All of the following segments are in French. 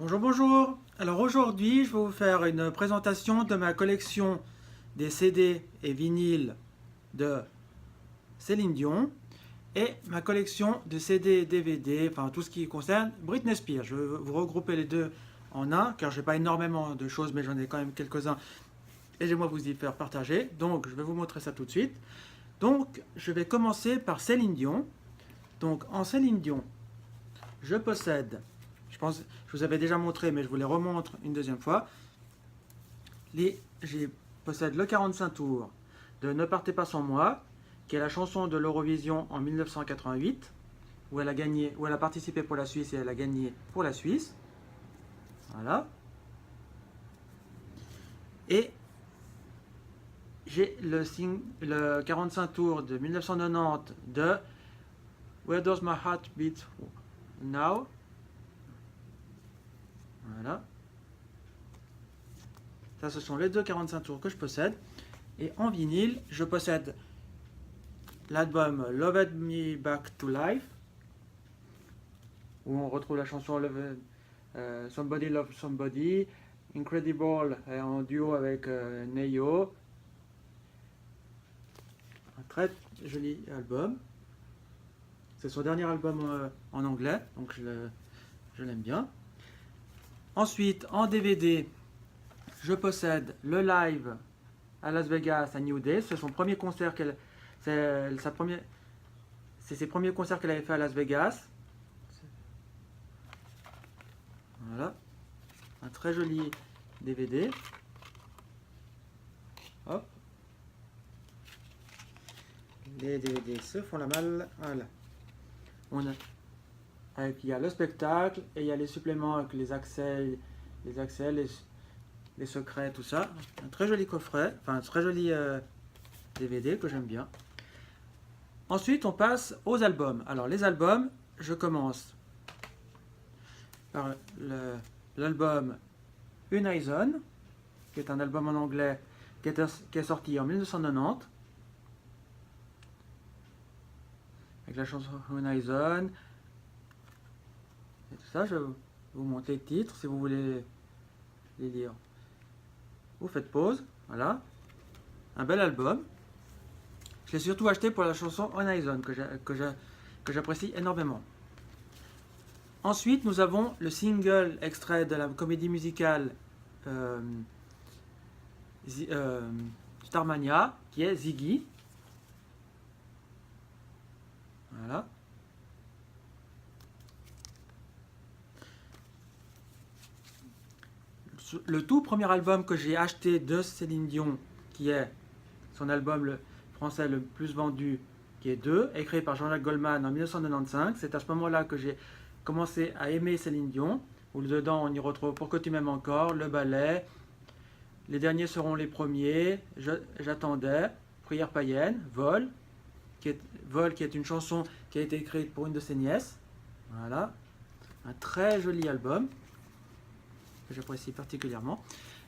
Bonjour, bonjour. Alors aujourd'hui, je vais vous faire une présentation de ma collection des CD et vinyles de Céline Dion et ma collection de CD et DVD, enfin tout ce qui concerne Britney Spears. Je vais vous regrouper les deux en un, car j'ai pas énormément de choses, mais j'en ai quand même quelques-uns et j'aimerais vous y faire partager. Donc je vais vous montrer ça tout de suite. Donc je vais commencer par Céline Dion. Donc en Céline Dion, je possède, je pense, je vous avais déjà montré, mais je vous les remontre une deuxième fois. Je possède le 45 tours de Ne partez pas sans moi, qui est la chanson de l'Eurovision en 1988, où elle a gagné, où elle a participé pour la Suisse et elle a gagné pour la Suisse. Voilà. Et j'ai le 45 tours de 1990 de Where Does My Heart Beat Now. Voilà. Ça, ce sont les deux 45 tours que je possède. Et en vinyle, je possède l'album Loved Me Back to Life, où on retrouve la chanson Somebody Love Somebody, Incredible en duo avec Neyo. Un très joli album. C'est son dernier album en anglais, donc je l'aime bien. Ensuite, en DVD, je possède le live à Las Vegas à New Day. C'est son premier concert c'est ses premiers concerts qu'elle avait fait à Las Vegas. Voilà. Un très joli DVD. Hop. Les DVD se font la malle. Voilà. Il y a le spectacle et il y a les suppléments avec les accès, les secrets, tout ça. Un très joli coffret, enfin un très joli DVD que j'aime bien. Ensuite, on passe aux albums. Alors, les albums, je commence par l'album Unison, qui est un album en anglais qui est sorti en 1990, avec la chanson Unison. Et tout ça, je vous montre les titres si vous voulez les lire. Vous faites pause, voilà. Un bel album. Je l'ai surtout acheté pour la chanson Unison, que j'apprécie énormément. Ensuite, nous avons le single extrait de la comédie musicale Starmania, qui est Ziggy. Voilà. Le tout premier album que j'ai acheté de Céline Dion, qui est son album français le plus vendu, qui est 2, écrit par Jean-Jacques Goldman en 1995. C'est à ce moment-là que j'ai commencé à aimer Céline Dion, où dedans on y retrouve Pour que tu m'aimes encore, Le Ballet, Les derniers seront les premiers, J'attendais, Prière païenne, Vol, qui est une chanson qui a été écrite pour une de ses nièces. Voilà, un très joli album que j'apprécie particulièrement.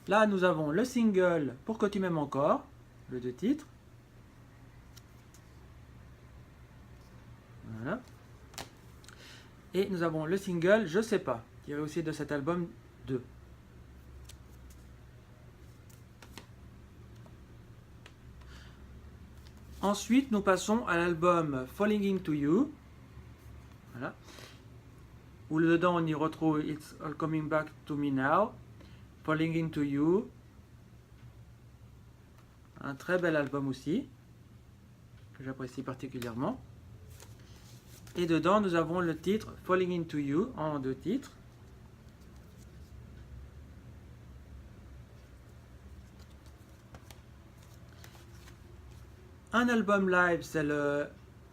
Là, nous avons le single Pour que tu m'aimes encore, le 2 titres. Voilà. Et nous avons le single Je sais pas, tiré aussi de cet album 2. Ensuite, nous passons à l'album Falling Into You. Voilà. Où dedans on y retrouve It's All Coming Back to Me Now, Falling Into You. Un très bel album aussi, que j'apprécie particulièrement. Et dedans, nous avons le titre Falling Into You en 2 titres. Un album live, c'est le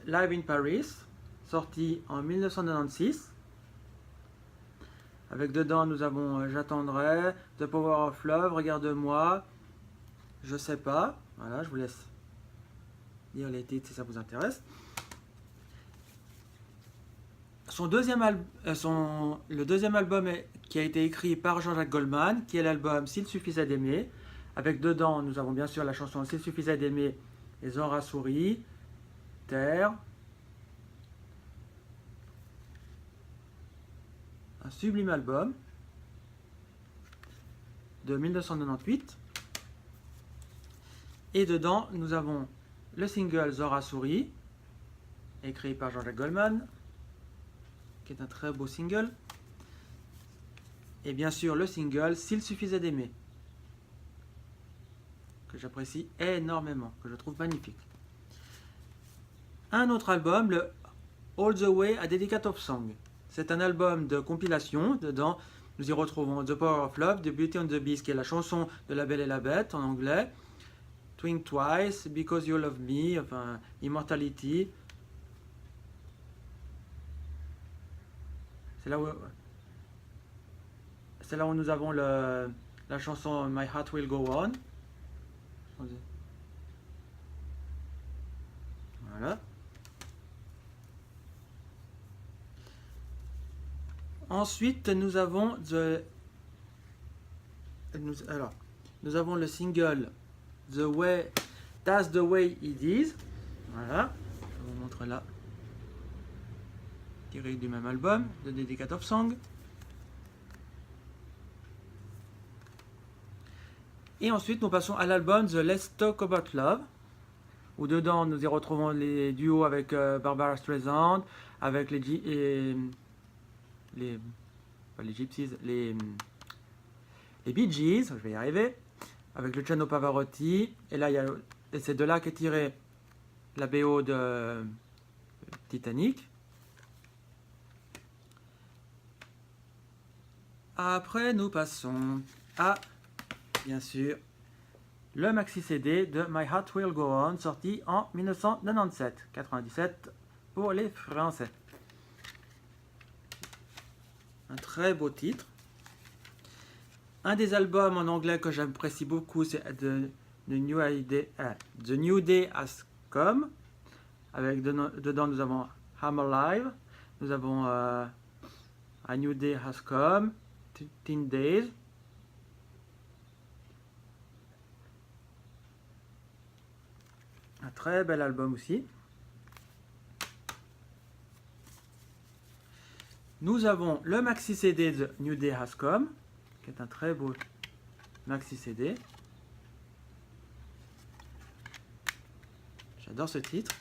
Live in Paris, sorti en 1996. Avec dedans, nous avons J'attendrai, The Power of Love, Regarde-moi, Je sais pas. Voilà, je vous laisse lire les titres si ça vous intéresse. Le deuxième album qui a été écrit par Jean-Jacques Goldman, qui est l'album S'il suffisait d'aimer. Avec dedans, nous avons bien sûr la chanson S'il suffisait d'aimer et Zora sourit, Terre. Un sublime album. de 1998. Et dedans, nous avons le single Zora Souris, écrit par Jean-Jacques Goldman, qui est un très beau single. Et bien sûr, le single S'il suffisait d'aimer, que j'apprécie énormément, que je trouve magnifique. Un autre album, le All the Way a Dedicate of Song. C'est un album de compilation. Dedans, nous y retrouvons The Power of Love, The Beauty and the Beast, qui est la chanson de La Belle et la Bête en anglais, Think Twice, Because You Love Me, enfin Immortality. C'est là où nous avons la chanson My Heart Will Go On. Voilà. Ensuite, nous avons nous avons le single That's the Way It Is. Voilà. Je vous montre là. Tiré du même album, The Dedicate of Song. Et ensuite, nous passons à l'album The Let's Talk About Love, où dedans, nous y retrouvons les duos avec Barbara Streisand, avec les Gypsies, les Bee Gees, je vais y arriver, avec Luciano Pavarotti. Et là, c'est de là qu'est tirée la BO de Titanic. Après, nous passons à, bien sûr, le maxi CD de My Heart Will Go On, sorti en 1997, 97 pour les Français. Un très beau titre. Un des albums en anglais que j'apprécie beaucoup, c'est The New Day Has Come. Avec dedans, nous avons I'm Alive, nous avons A New Day Has Come, Teen Days. Un très bel album aussi. Nous avons le maxi CD The New Day Has Come, qui est un très beau maxi CD. J'adore ce titre.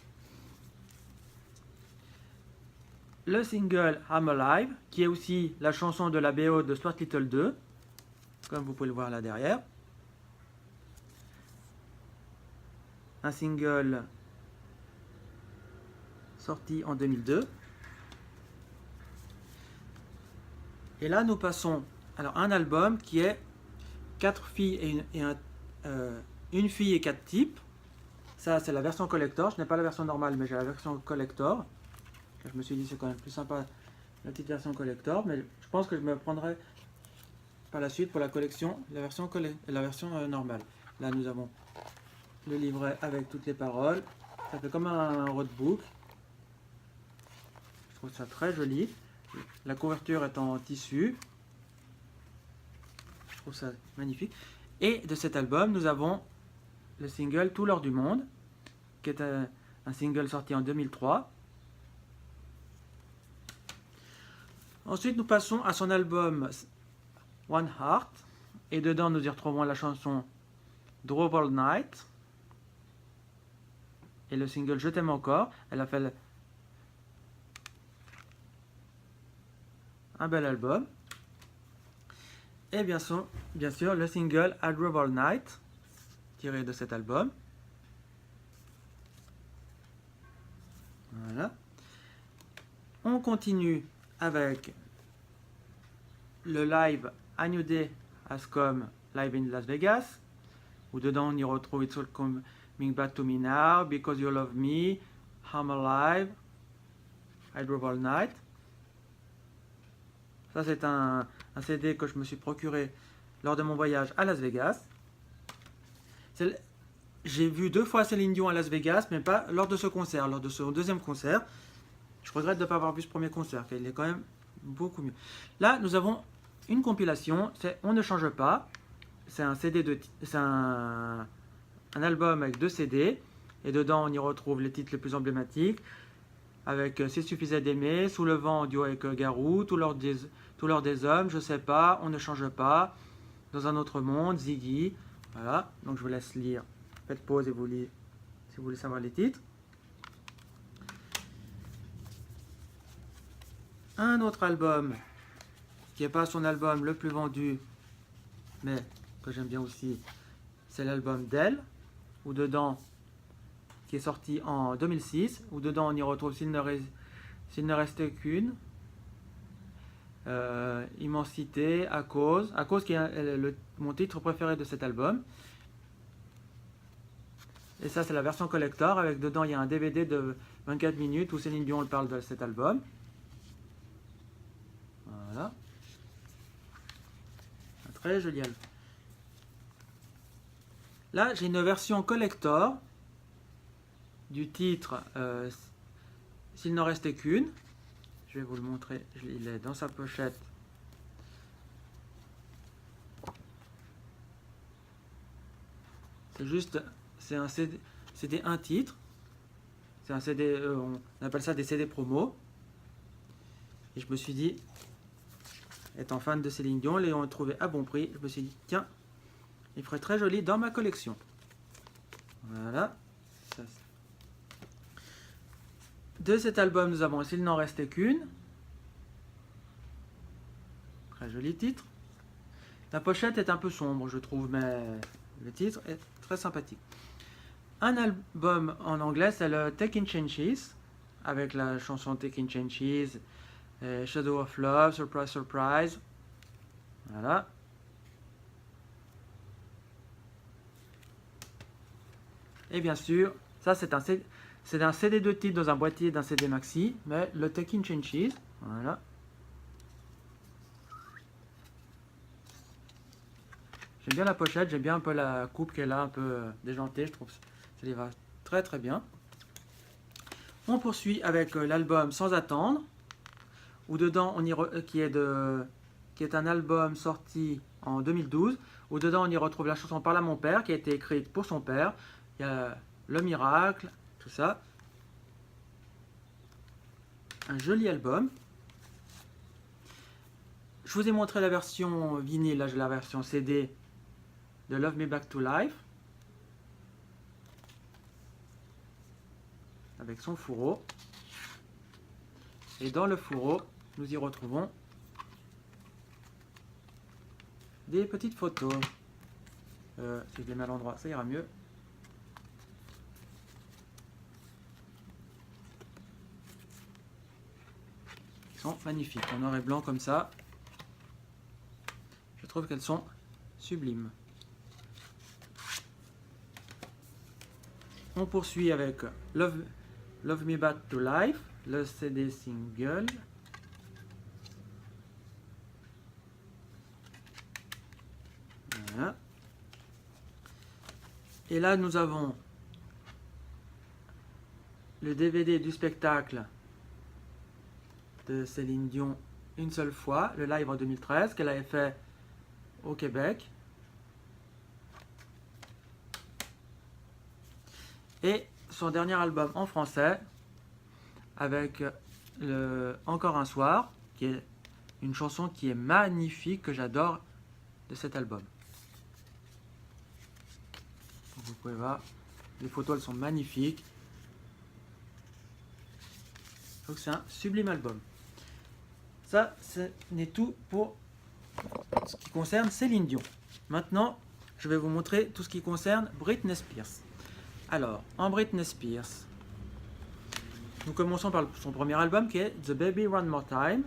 Le single I'm Alive, qui est aussi la chanson de la BO de Stuart Little 2, comme vous pouvez le voir là derrière. Un single sorti en 2002. Et là, nous passons alors un album qui est 4 filles une fille et 4 types. Ça, c'est la version collector. Je n'ai pas la version normale, mais j'ai la version collector. Je me suis dit c'est quand même plus sympa la petite version collector, mais je pense que je me prendrai par la suite pour la collection la version normale. Là, nous avons le livret avec toutes les paroles. Ça fait comme un roadbook. Je trouve ça très joli. La couverture est en tissu. Je trouve ça magnifique. Et de cet album, nous avons le single Tout l'or du monde, qui est un single sorti en 2003. Ensuite, nous passons à son album One Heart. Et dedans, nous y retrouvons la chanson Drove All Night. Et le single Je t'aime encore. Elle a fait un bel album. Et bien sûr, le single I Drove All Night, tiré de cet album. Voilà. On continue avec le live A New Day Has Come live in Las Vegas, où dedans on y retrouve It's All Coming Back to Me Now, Because You Love Me, I'm Alive, I Drove All Night. Ça, c'est un CD que je me suis procuré lors de mon voyage à Las Vegas. J'ai vu 2 fois Céline Dion à Las Vegas, mais pas lors de ce concert, lors de son deuxième concert. Je regrette de ne pas avoir vu ce premier concert, car il est quand même beaucoup mieux. Là, nous avons une compilation, c'est On ne change pas. C'est un album avec 2 CD, et dedans on y retrouve les titres les plus emblématiques, avec S'il suffisait d'aimer, Sous le vent en duo avec Garou, Tout l'or des hommes, Je sais pas, On ne change pas, Dans un autre monde, Ziggy. Voilà, donc je vous laisse lire. Faites pause et vous lisez si vous voulez savoir les titres. Un autre album, qui n'est pas son album le plus vendu, mais que j'aime bien aussi, c'est l'album d'elle, où dedans, qui est sorti en 2006, où dedans on y retrouve S'il ne restait qu'une, Immensité, à cause qui est mon titre préféré de cet album. Et ça c'est la version collector, avec dedans il y a un DVD de 24 minutes où Céline Dion parle de cet album. Voilà. Un très joli album. Là j'ai une version collector du titre S'il n'en restait qu'une. Je vais vous le montrer, il est dans sa pochette. C'est juste, c'est un CD, un titre. C'est un CD, on appelle ça des CD promo. Et je me suis dit, étant fan de Céline Dion, les ont trouvé à bon prix. Je me suis dit, tiens, il ferait très joli dans ma collection. Voilà. Ça, de cet album, nous avons S'il n'en restait qu'une. Très joli titre. La pochette est un peu sombre, je trouve, mais le titre est très sympathique. Un album en anglais, c'est le Taking Chances, avec la chanson Taking Chances, Shadow of Love, Surprise Surprise. Voilà. Et bien sûr, ça c'est un CD de titre dans un boîtier d'un CD maxi, mais le Taking Chances. Voilà. J'aime bien la pochette, j'aime bien un peu la coupe qu'elle a, un peu déjantée, je trouve que ça lui va très très bien. On poursuit avec l'album Sans attendre, où dedans qui est un album sorti en 2012, où dedans on y retrouve la chanson Parle à mon père, qui a été écrite pour son père. Il y a Le Miracle, tout ça. Un joli album. Je vous ai montré la version vinyle, là j'ai la version CD de Love Me Back to Life, avec son fourreau. Et dans le fourreau, nous y retrouvons des petites photos. Si je les mets à l'endroit, ça ira mieux. Ils sont magnifiques, en noir et blanc comme ça. Je trouve qu'elles sont sublimes. On poursuit avec Love Me Back to Life, le CD single. Voilà. Et là, nous avons le DVD du spectacle de Céline Dion une seule fois, le live en 2013, qu'elle avait fait au Québec. Et son dernier album en français, avec Encore un soir, qui est une chanson qui est magnifique, que j'adore de cet album. Vous pouvez voir, les photos elles sont magnifiques. Donc c'est un sublime album. Ça, ce n'est tout pour ce qui concerne Céline Dion. Maintenant, je vais vous montrer tout ce qui concerne Britney Spears. Alors, en Britney Spears, nous commençons par son premier album qui est The Baby One More Time.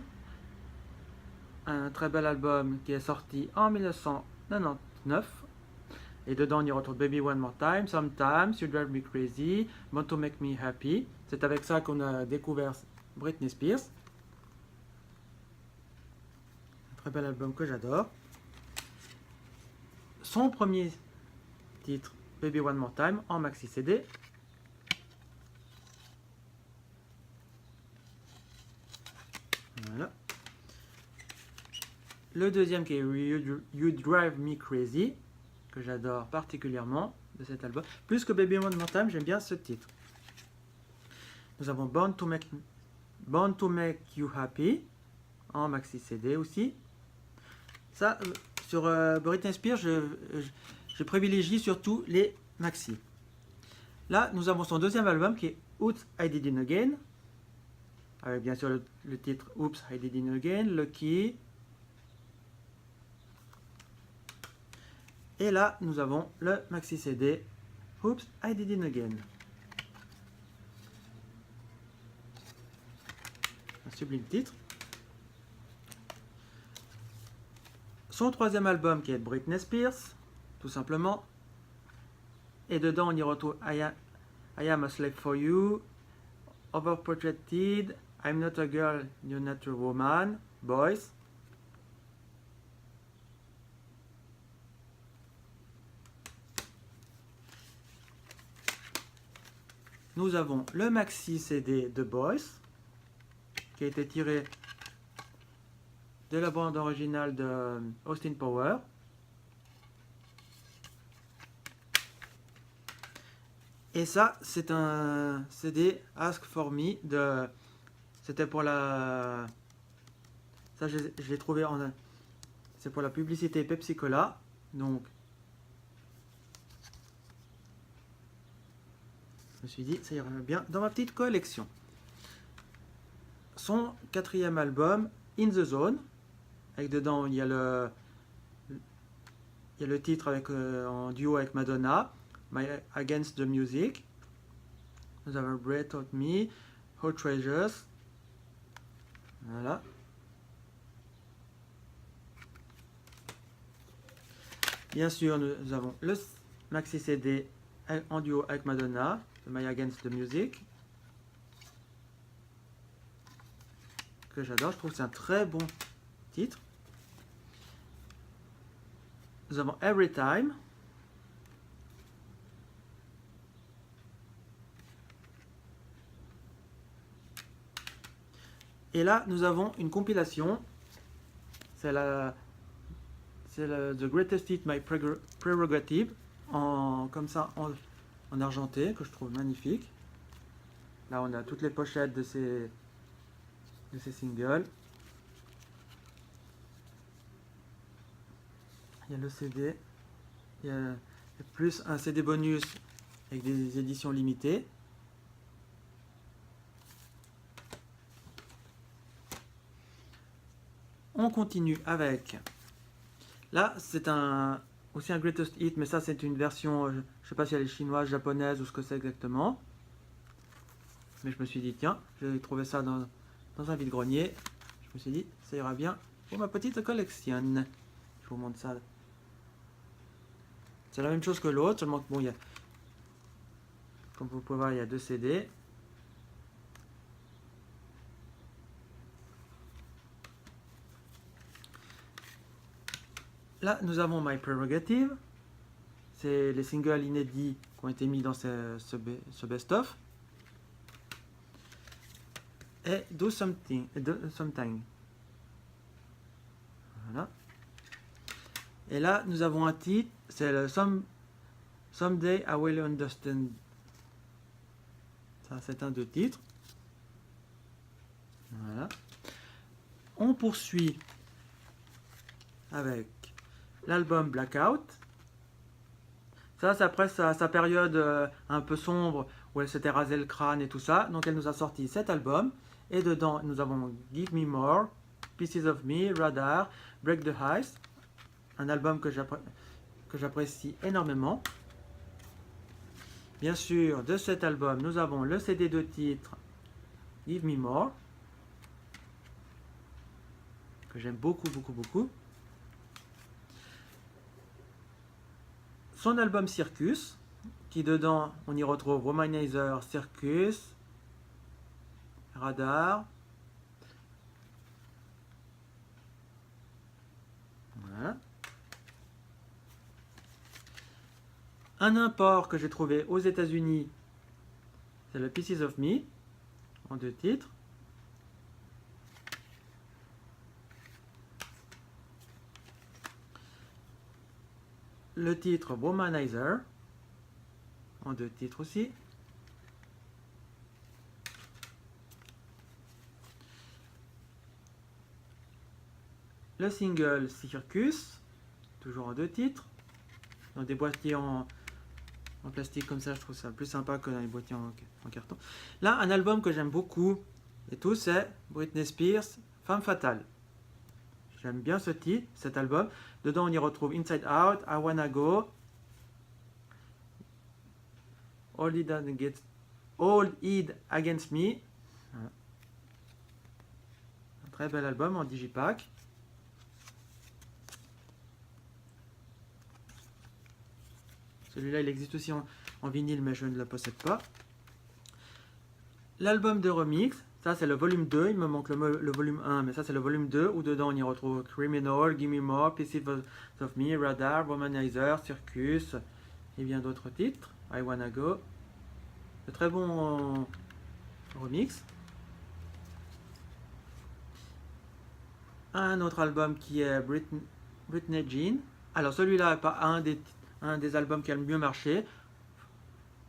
Un très bel album qui est sorti en 1999. Et dedans, on y retrouve Baby One More Time, Sometimes, You Drive Me Crazy, Want to Make Me Happy. C'est avec ça qu'on a découvert Britney Spears. Un très bel album que j'adore. Son premier titre, Baby One More Time, en maxi CD. Voilà. Le deuxième qui est You Drive Me Crazy, que j'adore particulièrement de cet album. Plus que Baby One More Time, j'aime bien ce titre. Nous avons Born to Make You Happy, en maxi CD aussi. Ça, sur Britney Spears, je privilégie surtout les maxi. Là, nous avons son deuxième album qui est Oops, I Did It Again, avec bien sûr le titre Oops, I Did It Again, Lucky. Et là, nous avons le maxi CD Oops, I Did It Again. Un sublime titre. Son troisième album qui est Britney Spears, tout simplement. Et dedans, on y retrouve I Am a Slave for You, Overprotected, I'm Not a Girl, You're Not a Woman, Boys. Nous avons le maxi CD de Boys, qui a été tiré de la bande originale de Austin Powers. Et ça, c'est un CD Ask for Me de. C'était pour la. Ça, je l'ai trouvé en. C'est pour la publicité Pepsi Cola. Donc, je me suis dit, ça irait bien dans ma petite collection. Son quatrième album, In the Zone, avec dedans, il y a le titre avec, en duo avec Madonna, My Against the Music. Nous avons Breath of Me, Hot Treasures. Voilà. Bien sûr, nous avons le maxi CD en duo avec Madonna, My Against the Music, que j'adore. Je trouve que c'est un très bon titre. Nous avons Every Time. Et là, nous avons une compilation. C'est The Greatest Hit, My Prerogative, comme ça, en argenté, que je trouve magnifique. Là, on a toutes les pochettes de ces singles. Il y a le CD. Il y a plus un CD bonus avec des éditions limitées. On continue avec. Là, c'est aussi un Greatest Hit, mais ça, c'est une version. Je ne sais pas si elle est chinoise, japonaise ou ce que c'est exactement. Mais je me suis dit, tiens, j'ai trouvé ça dans un vide-grenier. Je me suis dit, ça ira bien pour ma petite collection. Je vous montre ça. C'est la même chose que l'autre, seulement que bon, il y a. Comme vous pouvez voir, il y a 2 CD. Là, nous avons My Prerogative. C'est les singles inédits qui ont été mis dans ce best-of. Et Do Something. Voilà. Et là, nous avons un titre. C'est le Someday I Will Understand. Ça, c'est un de titres. Voilà. On poursuit avec l'album Blackout. Ça, c'est après sa période un peu sombre où elle s'était rasé le crâne et tout ça. Donc elle nous a sorti cet album. Et dedans, nous avons Give Me More, Pieces of Me, Radar, Break the Ice. Un album que j'apprécie énormément. Bien sûr, de cet album, nous avons le CD de titre Give Me More, que j'aime beaucoup, beaucoup, beaucoup. Son album Circus, qui dedans, on y retrouve Womanizer, Circus, Radar. Voilà. Un import que j'ai trouvé aux États-Unis, c'est le Pieces of Me, en 2 titres. Le titre Womanizer, en 2 titres aussi. Le single Circus, toujours en 2 titres. Dans des boîtiers en plastique comme ça, je trouve ça plus sympa que dans les boîtiers en carton. Là, un album que j'aime beaucoup et tout, c'est Britney Spears, Femme Fatale. J'aime bien ce titre, cet album. Dedans, on y retrouve Inside Out, I Wanna Go, All It Against Me. Voilà. Un très bel album en digipack. Celui-là, il existe aussi en vinyle, mais je ne le possède pas. L'album de remix, ça c'est le volume 2, il me manque le volume 1, mais ça c'est le volume 2, où dedans on y retrouve Criminal, Gimme More, Pieces of Me, Radar, Womanizer, Circus, et bien d'autres titres, I Wanna Go. De très bon remix. Un autre album qui est Britney Jean. Alors celui-là n'est pas un des albums qui a le mieux marché,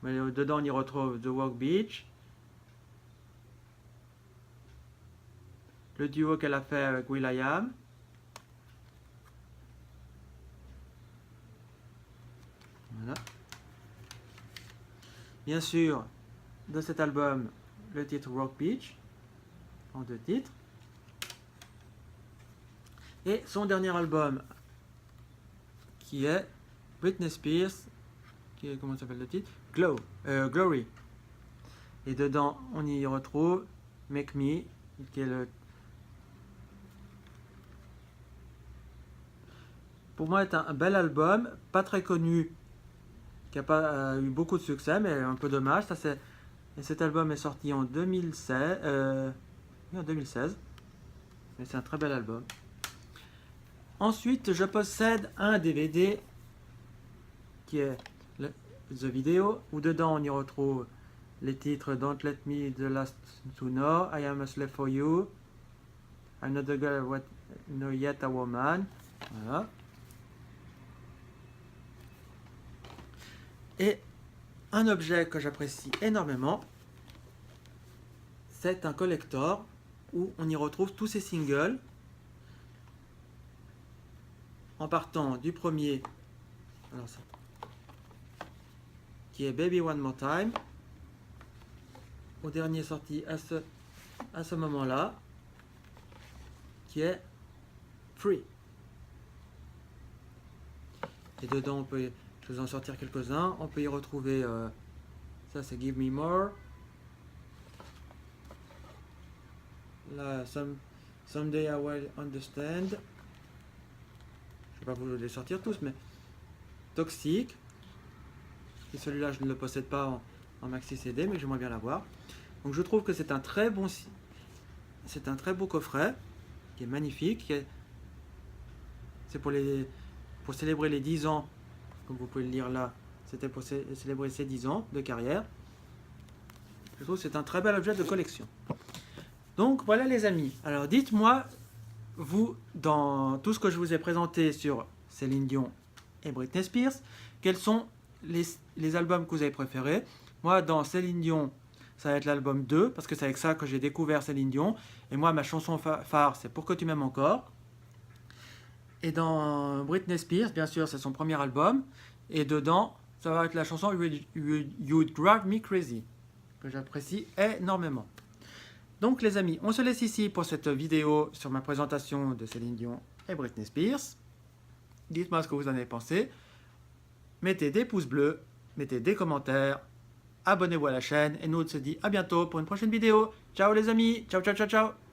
mais dedans on y retrouve The Walk Beach, le duo qu'elle a fait avec will.i.am, voilà. Bien sûr, de cet album, le titre Rock Beach, en 2 titres, et son dernier album qui est Britney Spears, comment s'appelle le titre? Glory. Et dedans, on y retrouve Make Me, qui est pour moi, est un bel album, pas très connu, qui n'a pas eu beaucoup de succès, mais un peu dommage. Et cet album est sorti en 2016. En 2016. Mais c'est un très bel album. Ensuite, je possède un DVD qui est The Video, où dedans on y retrouve les titres Don't Let Me The Last To Know, I Am a Slave For You, I'm Not the Girl What Know Yet a Woman. Voilà. Et un objet que j'apprécie énormément, c'est un collector où on y retrouve tous ces singles, en partant du premier, alors ça, qui est Baby One More Time, au dernier sorti à ce moment-là, qui est Free. Et dedans, je vais vous en sortir quelques-uns. On peut y retrouver, ça c'est Give Me More. Là, Someday I Will Understand. Je ne vais pas vous les sortir tous, mais Toxic. Et celui-là, je ne le possède pas en maxi CD, mais j'aimerais bien l'avoir. Donc je trouve que c'est un très beau coffret, qui est magnifique. C'est pour célébrer les 10 ans, comme vous pouvez le lire là. C'était pour célébrer ses 10 ans de carrière. Je trouve que c'est un très bel objet de collection. Donc voilà les amis. Alors dites-moi, vous, dans tout ce que je vous ai présenté sur Céline Dion et Britney Spears, quels sont les albums que vous avez préférés. Moi, dans Céline Dion, ça va être l'album 2, parce que c'est avec ça que j'ai découvert Céline Dion. Et moi, ma chanson phare, c'est Pour que tu m'aimes encore. Et dans Britney Spears, bien sûr, c'est son premier album. Et dedans, ça va être la chanson You'd Drive Me Crazy, que j'apprécie énormément. Donc les amis, on se laisse ici pour cette vidéo sur ma présentation de Céline Dion et Britney Spears. Dites-moi ce que vous en avez pensé. Mettez des pouces bleus, mettez des commentaires, abonnez-vous à la chaîne et nous on se dit à bientôt pour une prochaine vidéo. Ciao les amis, ciao ciao ciao ciao.